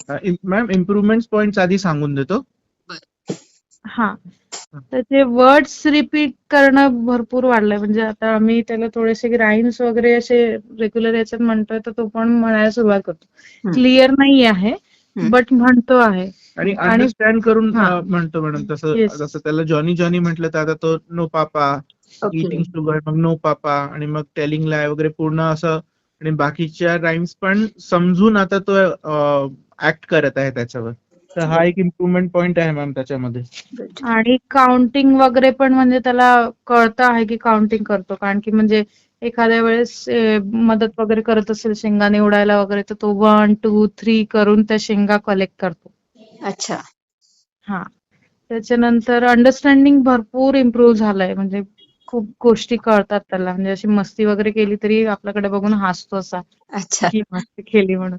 Ma'am improvement point आधी सांगून देतो. हा. त्याचे वर्ड्स रिपीट करणं भरपूर वाढलंय. म्हणजे आता आम्ही त्याला थोडेसे राईम्स वगैरे असे रेग्युलर याच्यात म्हणतोय तर तो पण म्हणायला सुरुवात करतो. हम्म. क्लिअर नाही आहे हम्म. बट म्हणतो आहे. आणि आणि अंडरस्टँड करून हा. म्हणतो मॅडम. तसं Yes. जसं त्याला जॉनी जॉनी म्हटलं तर आता तो नो पापा, ओके. इटिंग शुगर, मग नो पापा, आणि मग टेलिंग लाय वगैरे पूर्ण असं. आणि बाकीच्या राईम्स पण समजून आता तो ऍक्ट करत आहे त्याच्यावर. तर हा एक इम्प्रुव्हमेंट पॉइंट आहे मॅम त्याच्यामध्ये. गुड. आणि काउंटिंग वगैरे पण म्हणजे त्याला कळतं आहे की काउंटिंग करतो. कारण की म्हणजे एखाद्या वेळेस मदत वगैरे करत असेल शेंगा निवडायला वगैरे तर तो 1, 2, 3 करून त्या शेंगा कलेक्ट करतो. अच्छा. हा. त्याच्यानंतर अंडरस्टँडिंग भरपूर इम्प्रूव्ह झालंय. म्हणजे खूप गोष्टी कळतात त्याला. म्हणजे अशी मस्ती वगैरे केली तरी आपल्याकडे बघून हसतो असा अच्छा. की मस्ती केली म्हणून.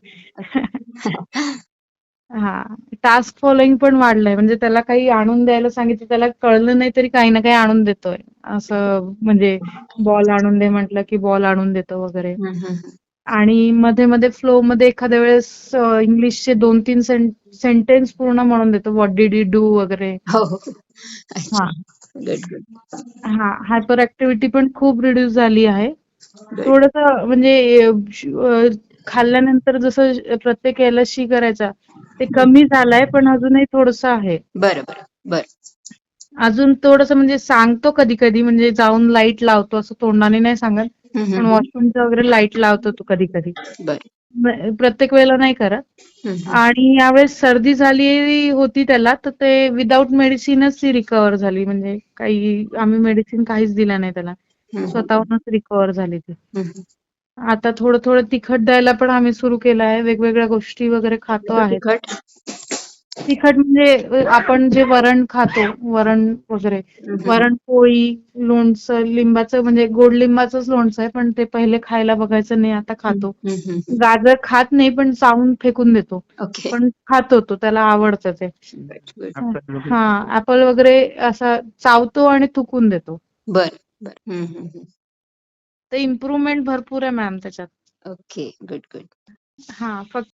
हा. टास्क फॉलोइंग पण वाढलंय. म्हणजे त्याला काही आणून द्यायला सांगितलं त्याला कळलं नाही तरी काही ना काही आणून देतोय. असं म्हणजे बॉल आणून दे म्हटलं की बॉल आणून देतो वगैरे. हम्म, हम्म, हम्म. आणि मध्ये मध्ये फ्लो मध्ये एखाद्या वेळेस इंग्लिशचे 2-3 सेंटेन्स पूर्ण म्हणून देतो. व्हॉट डिड यू डू वगैरे. हो हो हो. अच्छा. हा. Good good. हा. हायपर ऍक्टिव्हिटी पण खूप रिड्यूस झाली आहे. गुड. थोडंसं म्हणजे खाल्ल्यानंतर जसं प्रत्येक याला शी करायचा ते कमी झालंय पण अजूनही थोडंसं आहे. बरं बरं बरं. अजून थोडंसं म्हणजे सांगतो कधी कधी म्हणजे जाऊन लाईट लावतो असं तोंडाने नाही सांगत. हम्म, पण हम्म, वॉशरूमचं वगैरे लाईट लावतो तो कधी कधी. हम्म. बरं. प्रत्येक वेळेला नाही करत. हम्म, हम्म. आणि यावेळेस सर्दी झाली होती त्याला तर ते विदाऊट मेडिसिनच ती रिकव्हर झाली. म्हणजे काही आम्ही मेडिसिन काहीच दिलं नाही त्याला. हम्म, स्वतःहूनच रिकव्हर झाली ती. हम्म. आता थोडं थोडं तिखट द्यायला पण आम्ही सुरू केलं आहे. वेगवेगळ्या गोष्टी वगैरे खातो कसं आहेत. तिखट? तिखट म्हणजे आपण जे वरण खातो, वरण वगैरे. हम्म, हम्म. वरण, पोळी, लोणचं, लिंबाचं म्हणजे गोड लिंबाचंच लोणचं आहे पण ते पहिले खायला बघायचं नाही आता खातो. हम्म, हम्म, हम्म. गाजर खात नाही पण चावून फेकून देतो. ओके. पण खातो तो, त्याला आवडतं ते. Good good. हा. ऍपल वगैरे असा चावतो आणि थुकून देतो. बरं बरं. हम्म, हम्म, हम्म. तर इम्प्रुव्हमेंट भरपूर आहे मॅम त्याच्यात. ओके. Good good. हा. फक्त